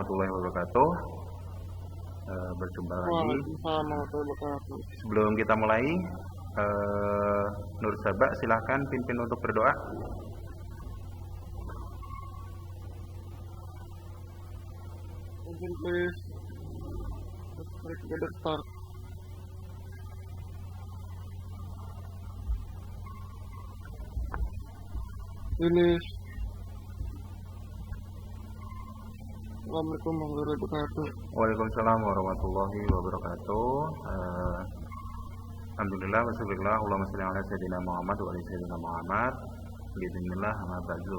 warahmatullahi wabarakatuh. Berjumpa lagi. Waalaikumsalam warahmatullahi wabarakatuh. Sebelum kita mulai, Nur Sabak silahkan pimpin untuk berdoa. Mungkin please. Let's get it start. Finish. Assalamualaikum warahmatullahi wabarakatuh. Waalaikumsalam warahmatullahi wabarakatuh. Alhamdulillah wassalamualaikum Allahumma shalli ala sayyidina Muhammad wa ala sayyidina Muhammad. Bismillah amma ba'du.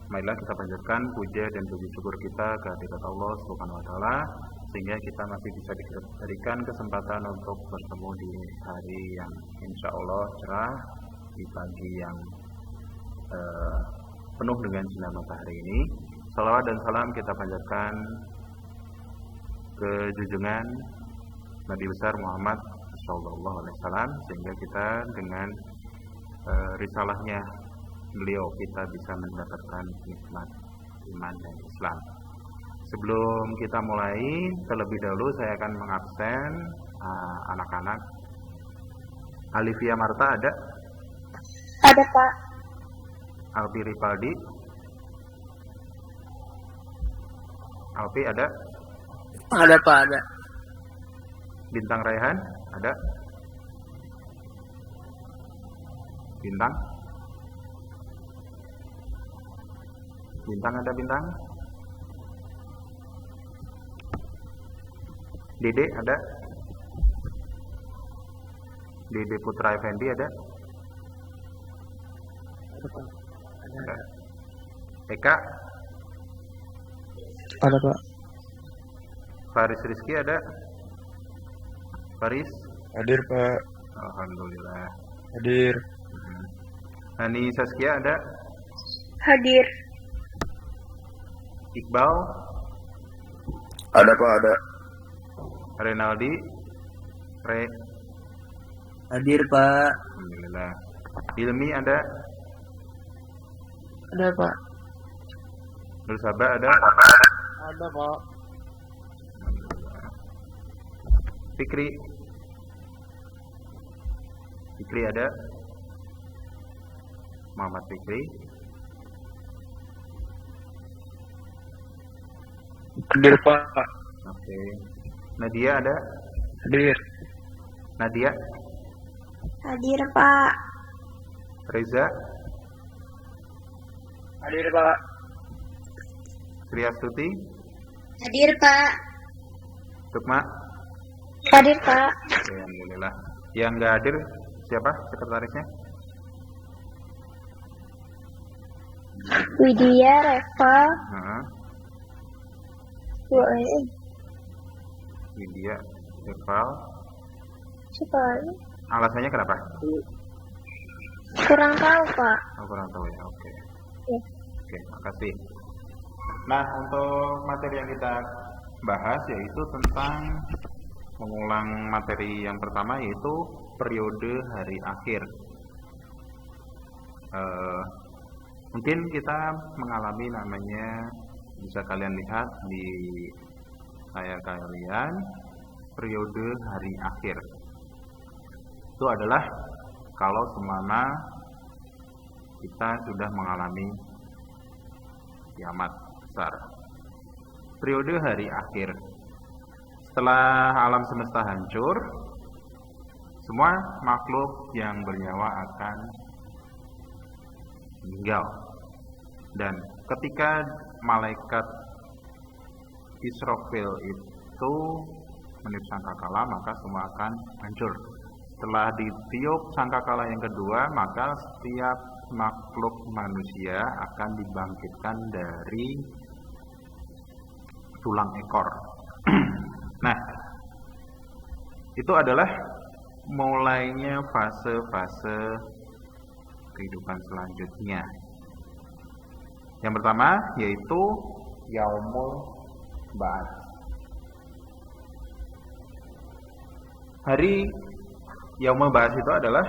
Marilah kita panjatkan puja dan puji syukur kita kehadirat Allah Subhanahu wa taala sehingga kita masih bisa diberikan kesempatan untuk bertemu di hari yang insya Allah cerah, di pagi yang penuh dengan sinar matahari ini. Salawat dan salam kita panjatkan ke junjungan Nabi besar Muhammad sallallahu alaihi wasallam sehingga kita dengan risalahnya beliau kita bisa mendapatkan nikmat iman dan Islam. Sebelum kita mulai, terlebih dahulu saya akan mengabsen anak-anak. Alivia Marta ada? Ada, Pak. Alpi Ripaldi? Alpi ada? Ada Pak, ada. Bintang Raihan ada? Bintang? Bintang ada Bintang? Dede ada? Dede Putra Effendi ada? Ada. Eka? Ada Pak. Faris Rizky ada? Faris? Hadir Pak. Alhamdulillah. Hadir. Hani Saskia ada? Hadir. Iqbal? Ada Pak, ada. Renaldi? Hadir Pak. Alhamdulillah. Ilmi ada? Ada Pak. Nur Sabah ada? Ada Pak. Fikri? Fikri ada? Muhammad Fikri? Hadir Pak. Oke. Nadia ada? Hadir. Nadia? Hadir, Pak. Reza? Hadir Pak. Sriastuti? Hadir, Pak. Sukma? Hadir, Pak. Oke, alhamdulillah. Yang nggak hadir siapa sekretarisnya? Widya, Reva, Nah, Widya, Eval. siapa lagi? Alasannya kenapa? Kurang tahu, Pak. Oh, kurang tahu ya. Oke. Ya. Oke, makasih. Nah, untuk materi yang kita bahas yaitu tentang mengulang materi yang pertama yaitu periode hari akhir. Mungkin kita mengalami namanya, bisa kalian lihat di layar kalian, periode hari akhir. Itu adalah kalau semana kita sudah mengalami kiamat besar. Periode hari akhir. Setelah alam semesta hancur, semua makhluk yang bernyawa akan meninggal. Dan ketika malaikat Israfil itu meniup sangkakala, maka semua akan hancur. Setelah ditiup sangkakala yang kedua, maka setiap makhluk manusia akan dibangkitkan dari tulang ekor. Nah, itu adalah mulainya fase-fase kehidupan selanjutnya. Yang pertama yaitu Yaumul Ba'ats. Hari Yaumul Ba'ats itu adalah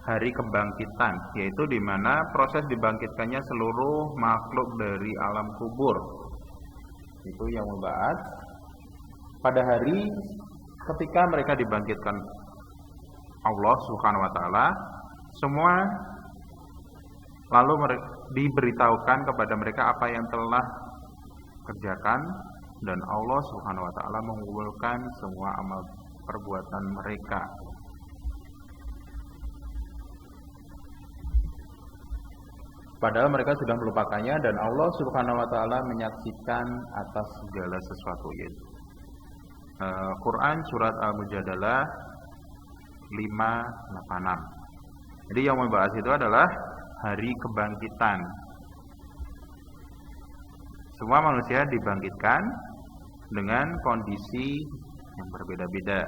hari kebangkitan, yaitu di mana proses dibangkitkannya seluruh makhluk dari alam kubur. Itu yaumul ba'ats. Pada hari ketika mereka dibangkitkan Allah Subhanahu wa taala, semua lalu diberitahukan kepada mereka apa yang telah kerjakan, dan Allah Subhanahu wa taala mengumpulkan semua amal perbuatan mereka. Padahal mereka sudah melupakannya, dan Allah Subhanahu wa taala menyaksikan atas segala sesuatu itu. Quran surat Al-Mujadalah 586. Jadi yaumul ba'ats itu adalah hari kebangkitan. Semua manusia dibangkitkan dengan kondisi yang berbeda-beda.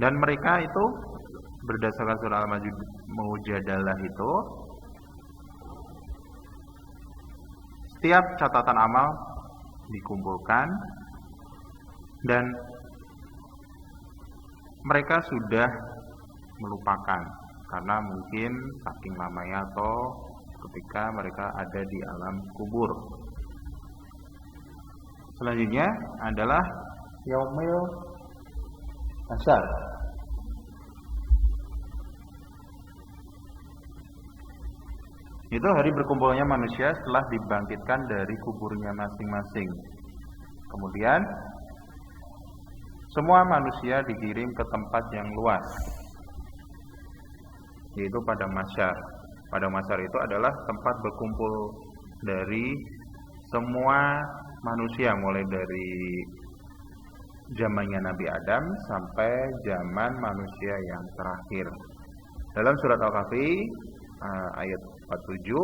Dan mereka itu berdasarkan surah Al-Mujadalah itu, setiap catatan amal dikumpulkan, dan mereka sudah melupakan karena mungkin saking lamanya atau ketika mereka ada di alam kubur. Selanjutnya adalah yaumil hasyar. Itu hari berkumpulnya manusia setelah dibangkitkan dari kuburnya masing-masing. Kemudian semua manusia dikirim ke tempat yang luas, yaitu padang mahsyar. Padang mahsyar itu adalah tempat berkumpul dari semua manusia, mulai dari zamannya Nabi Adam sampai zaman manusia yang terakhir. Dalam surat Al-Kahfi ayat 47,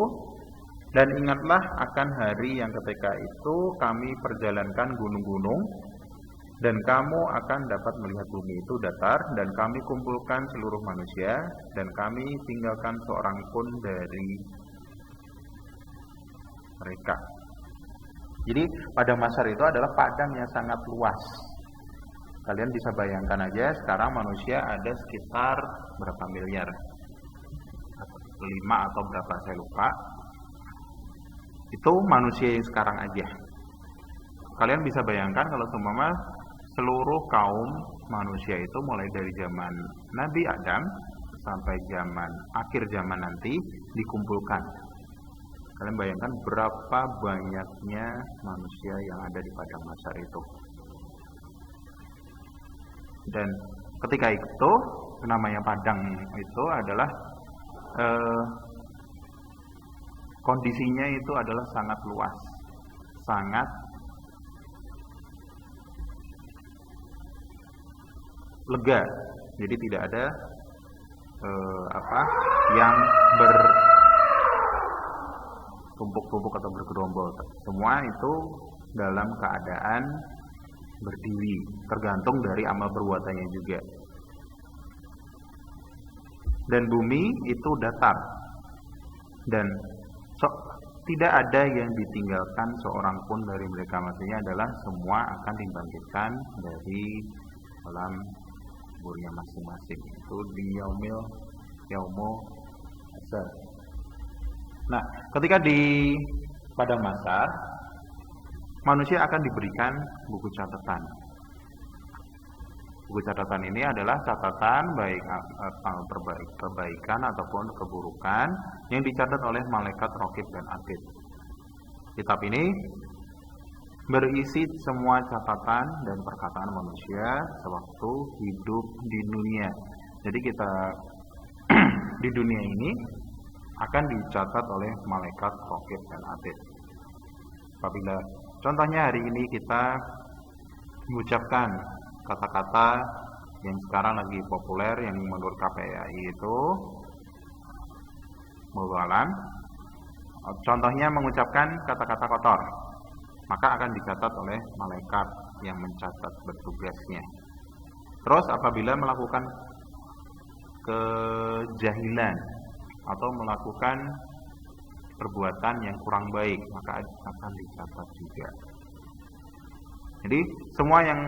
dan ingatlah akan hari yang ketika itu kami perjalankan gunung-gunung, dan kamu akan dapat melihat bumi itu datar, dan kami kumpulkan seluruh manusia, dan kami tinggalkan seorang pun dari mereka. Jadi padang mahsyar itu adalah padang yang sangat luas. Kalian bisa bayangkan aja, sekarang manusia ada sekitar berapa miliar, 5 atau berapa saya lupa. Itu manusia yang sekarang aja. Kalian bisa bayangkan kalau seluruh kaum manusia itu mulai dari zaman Nabi Adam sampai akhir zaman nanti dikumpulkan. Kalian bayangkan berapa banyaknya manusia yang ada di padang mahsyar itu. Dan ketika itu, namanya padang itu adalah kondisinya itu adalah sangat luas, sangat lega. Jadi tidak ada yang bertumpuk-tumpuk atau bergerombol. Semua itu dalam keadaan berdiri, tergantung dari amal perbuatannya juga. Dan bumi itu datar, dan tidak ada yang ditinggalkan seorang pun dari mereka. Maksudnya adalah semua akan dibangkitkan dari alam kuburnya masing-masing. Itu di yaumul hasyar. Nah, ketika di padang mahsyar, manusia akan diberikan buku catatan. Buku catatan ini adalah catatan baik kebaikan ataupun keburukan yang dicatat oleh malaikat Raqib dan Atid. Kitab ini berisi semua catatan dan perkataan manusia sewaktu hidup di dunia. Jadi kita di dunia ini akan dicatat oleh malaikat Raqib dan Atid. Apabila contohnya hari ini kita mengucapkan kata-kata yang sekarang lagi populer yang menurut KPAI itu mubalan, contohnya mengucapkan kata-kata kotor, maka akan dicatat oleh malaikat yang mencatat bertugasnya. Terus apabila melakukan kejahilan atau melakukan perbuatan yang kurang baik, maka akan dicatat juga. Jadi semua yang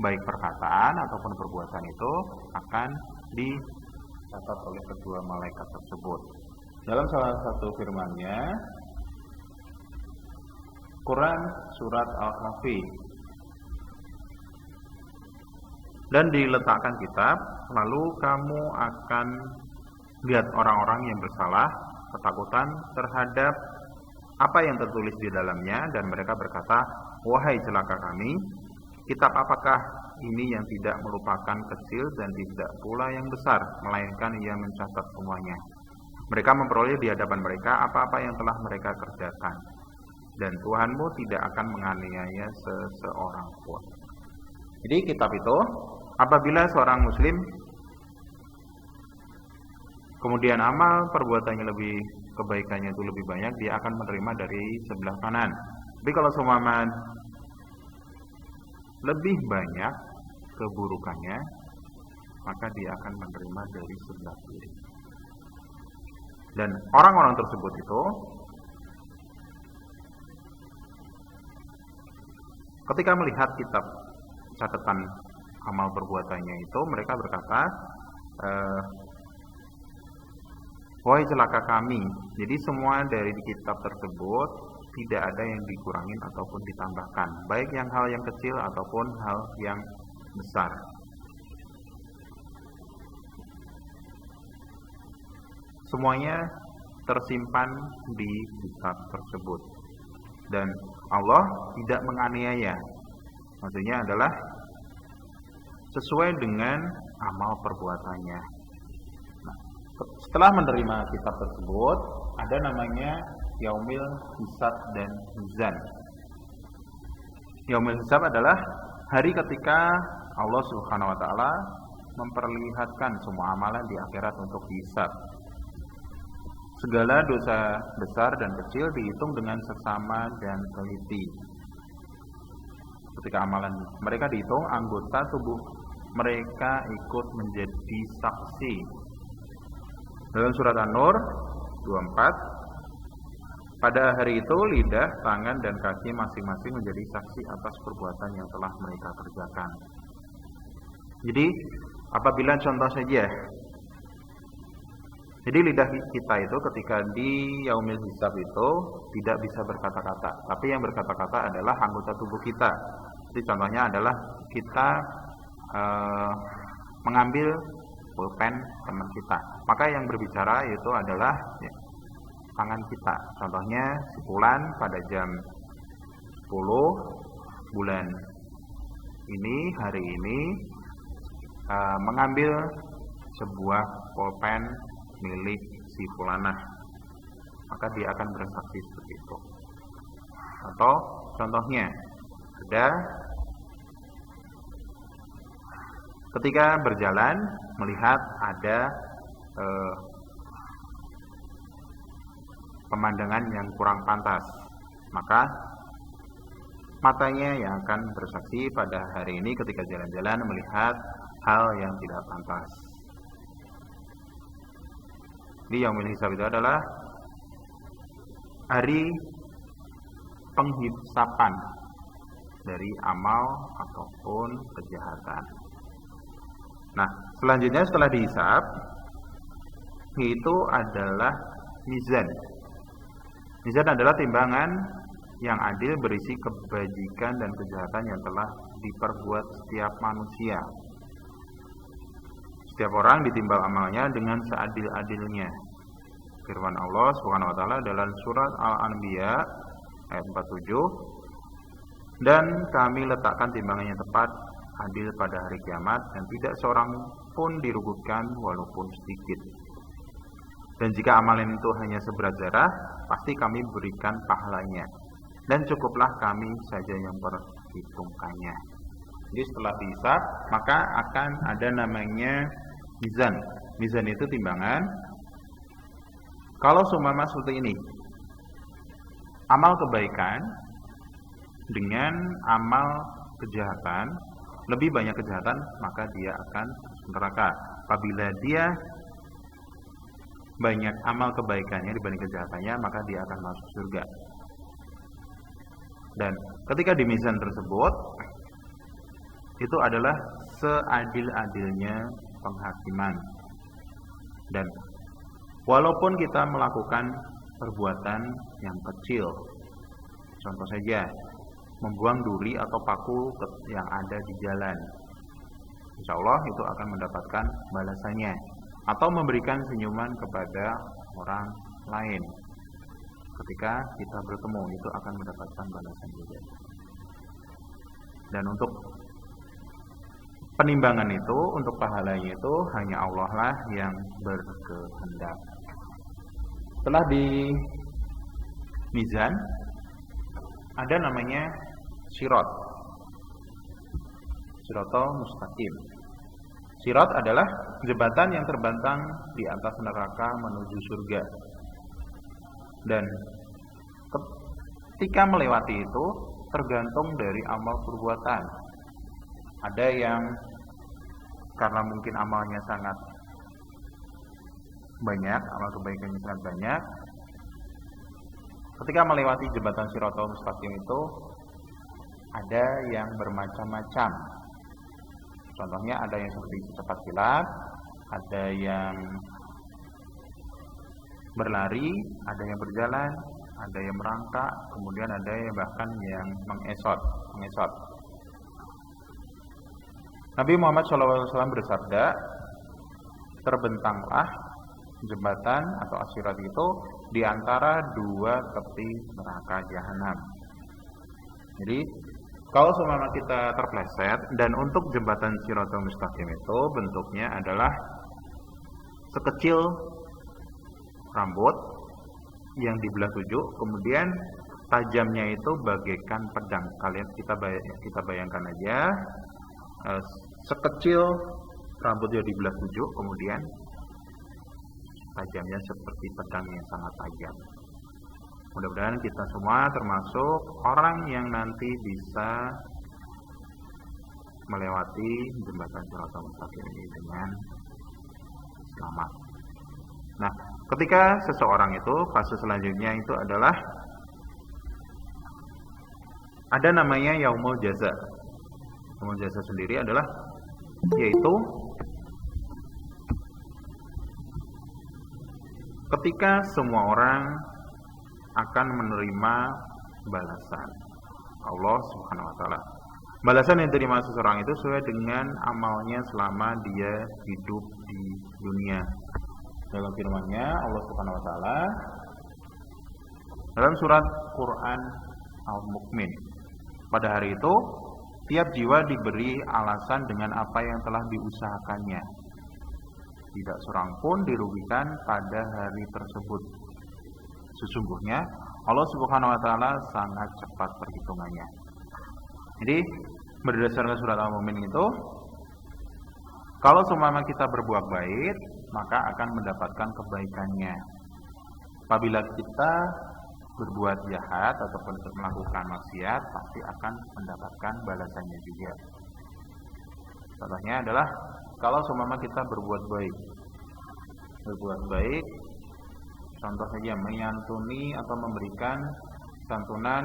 baik perkataan ataupun perbuatan itu akan dicatat oleh kedua malaikat tersebut. Dalam salah satu firman-Nya, Quran surat Al-Kahfi. Dan diletakkan kitab, lalu kamu akan lihat orang-orang yang bersalah, ketakutan terhadap apa yang tertulis di dalamnya, dan mereka berkata, wahai celaka kami, kitab apakah ini yang tidak merupakan kecil dan tidak pula yang besar, melainkan ia mencatat semuanya. Mereka memperoleh di hadapan mereka apa-apa yang telah mereka kerjakan, dan Tuhanmu tidak akan menganiaya seseorang pun. Jadi kitab itu, apabila seorang muslim kemudian amal perbuatannya kebaikannya itu lebih banyak, dia akan menerima dari sebelah kanan. Tapi kalau seumpama lebih banyak keburukannya, maka dia akan menerima dari sebelah kiri. Dan orang-orang tersebut itu ketika melihat kitab catatan amal perbuatannya itu, mereka berkata, wahai celaka kami. Jadi semua dari kitab tersebut tidak ada yang dikurangin ataupun ditambahkan, baik yang hal yang kecil ataupun hal yang besar. Semuanya tersimpan di kitab tersebut. Dan Allah tidak menganiaya. Maksudnya adalah sesuai dengan amal perbuatannya. Nah, setelah menerima kitab tersebut, ada namanya Yaumil Hisab dan Mizan. Yaumil Hisab adalah hari ketika Allah Subhanahu wa taala memperlihatkan semua amalan di akhirat untuk dihisab. Segala dosa besar dan kecil dihitung dengan seksama dan teliti. Ketika amalan mereka dihitung, anggota tubuh mereka ikut menjadi saksi. Dalam surat An-Nur 24, pada hari itu lidah, tangan, dan kaki masing-masing menjadi saksi atas perbuatan yang telah mereka kerjakan. Jadi, apabila contoh saja, jadi lidah kita itu ketika di Yaumil Hisab itu tidak bisa berkata-kata, tapi yang berkata-kata adalah anggota tubuh kita. Jadi contohnya adalah kita mengambil pulpen teman kita, maka yang berbicara itu adalah tangan kita. Contohnya si Fulan pada jam 10 bulan ini, hari ini mengambil sebuah pulpen milik si Fulanah, maka dia akan bersaksi seperti itu. Atau contohnya ada ketika berjalan melihat ada pemandangan yang kurang pantas, maka matanya yang akan bersaksi pada hari ini ketika jalan-jalan melihat hal yang tidak pantas. Di Yaumil Hisab itu adalah hari penghisapan dari amal ataupun kejahatan. Nah, selanjutnya setelah dihisab itu adalah mizan. Mizan adalah timbangan yang adil berisi kebajikan dan kejahatan yang telah diperbuat setiap manusia. Setiap orang ditimbang amalnya dengan seadil-adilnya. Firman Allah Subhanahu wa taala dalam surat Al-Anbiya ayat 47, dan kami letakkan timbangannya tepat, adil pada hari kiamat, dan tidak seorang pun dirugikan walaupun sedikit. Dan jika amalan itu hanya seberat zarah, pasti kami berikan pahalanya, dan cukuplah kami saja yang perhitungkannya. Jadi setelah dihisab, maka akan ada namanya mizan. Mizan itu timbangan. Kalau seumpama seperti ini, amal kebaikan dengan amal kejahatan, lebih banyak kejahatan, maka dia akan neraka. Apabila dia banyak amal kebaikannya dibanding kejahatannya, maka dia akan masuk surga. Dan ketika di mizan tersebut, itu adalah seadil-adilnya penghakiman. Dan walaupun kita melakukan perbuatan yang kecil, Contoh saja, membuang duri atau paku yang ada di jalan. Insya Allah itu akan mendapatkan balasannya. Atau memberikan senyuman kepada orang lain. Ketika kita bertemu, itu akan mendapatkan balasan juga. Dan untuk penimbangan itu, untuk pahalanya itu, hanya Allah lah yang berkehendak. Setelah di mizan, ada namanya sirat. Siratal mustaqim. Sirat adalah jembatan yang terbentang di atas neraka menuju surga. Dan ketika melewati itu tergantung dari amal perbuatan. Ada yang karena mungkin amalnya sangat banyak, amal kebaikannya sangat banyak, ketika melewati jembatan Siratal Mustaqim itu ada yang bermacam-macam. Contohnya ada yang seperti cepat kilat, ada yang berlari, ada yang berjalan, ada yang merangkak, kemudian ada yang bahkan yang mengesot. Nabi Muhammad SAW bersabda, terbentanglah jembatan atau as-sirat itu di antara dua tepi neraka jahanam. Jadi kalau seumpama kita terpleset, dan untuk jembatan Siratal Mustaqim itu bentuknya adalah sekecil rambut yang dibelah 7, kemudian tajamnya itu bagaikan pedang. Kita bayangkan aja, sekecil rambut yang dibelah 7, kemudian tajamnya seperti pedang yang sangat tajam. Mudah-mudahan kita semua termasuk orang yang nanti bisa melewati jembatan Siratal Mustaqim ini dengan selamat. Nah, ketika seseorang itu, fase selanjutnya itu adalah ada namanya Yaumul Jaza. Yaumul Jaza sendiri adalah yaitu ketika semua orang akan menerima balasan Allah Subhanahu wa taala. Balasan yang diterima seseorang itu sesuai dengan amalnya selama dia hidup di dunia. Dalam firman-Nya Allah Subhanahu wa taala dalam surat Quran Al-Mu'min, pada hari itu tiap jiwa diberi alasan dengan apa yang telah diusahakannya. Tidak seorang pun dirugikan pada hari tersebut. Sesungguhnya Allah Subhanahu wa taala sangat cepat perhitungannya. Jadi berdasarkan surat Al-Mu'min itu, kalau seumpama kita berbuat baik, maka akan mendapatkan kebaikannya. Apabila kita berbuat jahat ataupun melakukan maksiat, pasti akan mendapatkan balasannya juga. Contohnya adalah kalau seumpama kita berbuat baik, contoh saja menyantuni atau memberikan santunan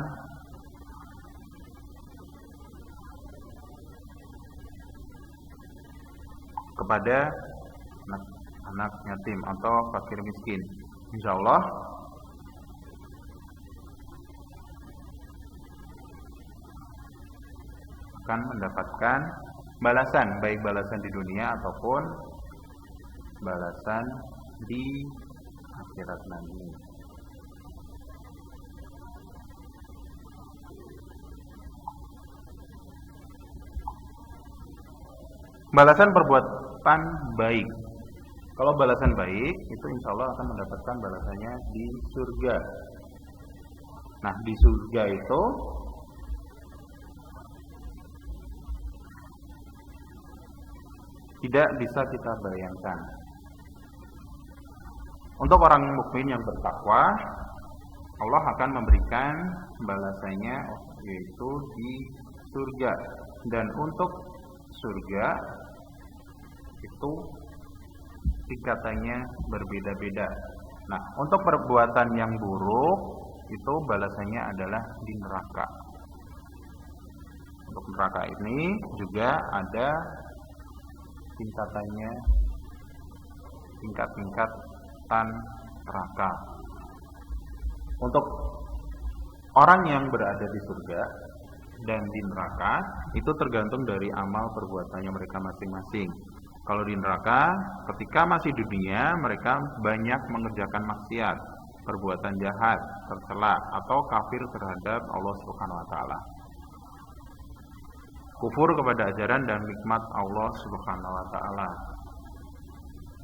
kepada anak yatim atau fakir miskin, insya Allah akan mendapatkan balasan, baik balasan di dunia ataupun balasan di akhirat nanti. Balasan perbuatan baik. Kalau balasan baik itu insya Allah akan mendapatkan balasannya di surga. Nah, di surga itu tidak bisa kita bayangkan. Untuk orang mukmin yang bertakwa, Allah akan memberikan balasannya yaitu di surga. Dan untuk surga itu tingkatannya berbeda-beda. Nah, untuk perbuatan yang buruk itu balasannya adalah di neraka. Untuk neraka ini juga ada tingkatannya, tingkat-tingkatan neraka. Untuk orang yang berada di surga dan di neraka itu tergantung dari amal perbuatannya mereka masing-masing. Kalau di neraka, ketika masih di dunia, mereka banyak mengerjakan maksiat, perbuatan jahat, tercela, atau kafir terhadap Allah Subhanahu wa Ta'ala. Kufur kepada ajaran dan nikmat Allah Subhanahu wa Ta'ala.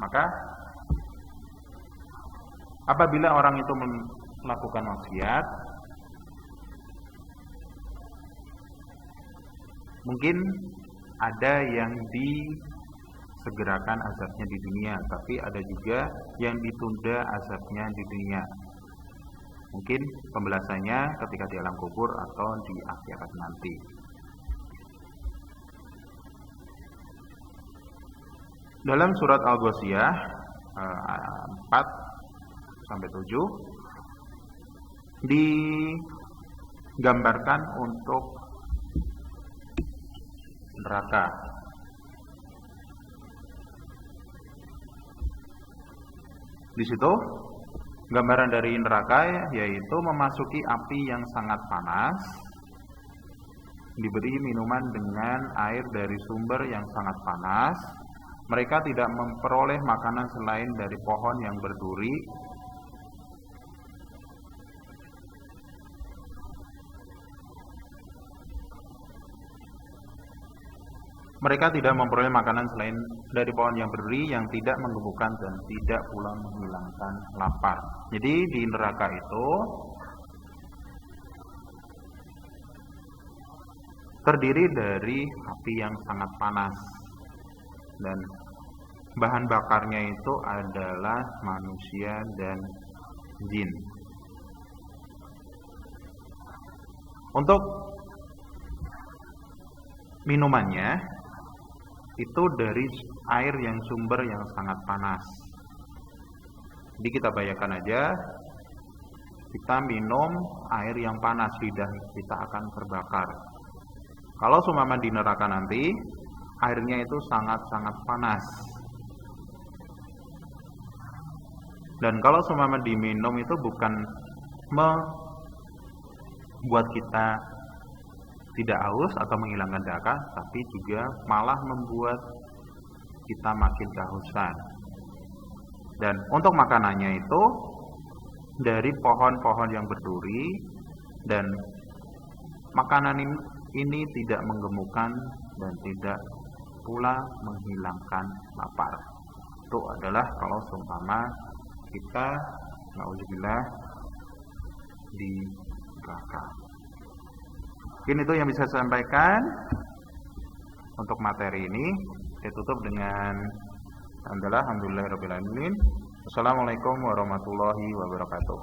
Maka, apabila orang itu melakukan maksiat, mungkin ada yang disegerakan azabnya di dunia, tapi ada juga yang ditunda azabnya di dunia. Mungkin pembalasannya ketika di alam kubur atau di akhirat nanti. Dalam surat Al-Ghasyiyah 4-7 digambarkan untuk neraka. Di situ gambaran dari neraka yaitu memasuki api yang sangat panas, diberi minuman dengan air dari sumber yang sangat panas. Mereka tidak memperoleh makanan selain dari pohon yang berduri. Mereka tidak memperoleh makanan selain dari pohon yang berduri yang tidak menggemukkan dan tidak pula menghilangkan lapar. Jadi di neraka itu terdiri dari api yang sangat panas dan bahan bakarnya itu adalah manusia dan jin. Untuk minumannya itu dari air yang sumber yang sangat panas. Jadi kita bayangkan aja, kita minum air yang panas, lidah kita akan terbakar. Kalau seumpama di neraka nanti, airnya itu sangat-sangat panas. Dan kalau seumpama diminum itu bukan membuat kita tidak haus atau menghilangkan dahaga, tapi juga malah membuat kita makin kehausan. Dan untuk makanannya itu dari pohon-pohon yang berduri, dan makanan ini tidak menggemukkan dan tidak pula menghilangkan lapar. Itu adalah kalau seumpama kita na'udzubillah di neraka. Mungkin itu yang bisa saya sampaikan untuk materi ini. Saya tutup dengan alhamdulillahirabbil alamin. Wassalamualaikum warahmatullahi wabarakatuh.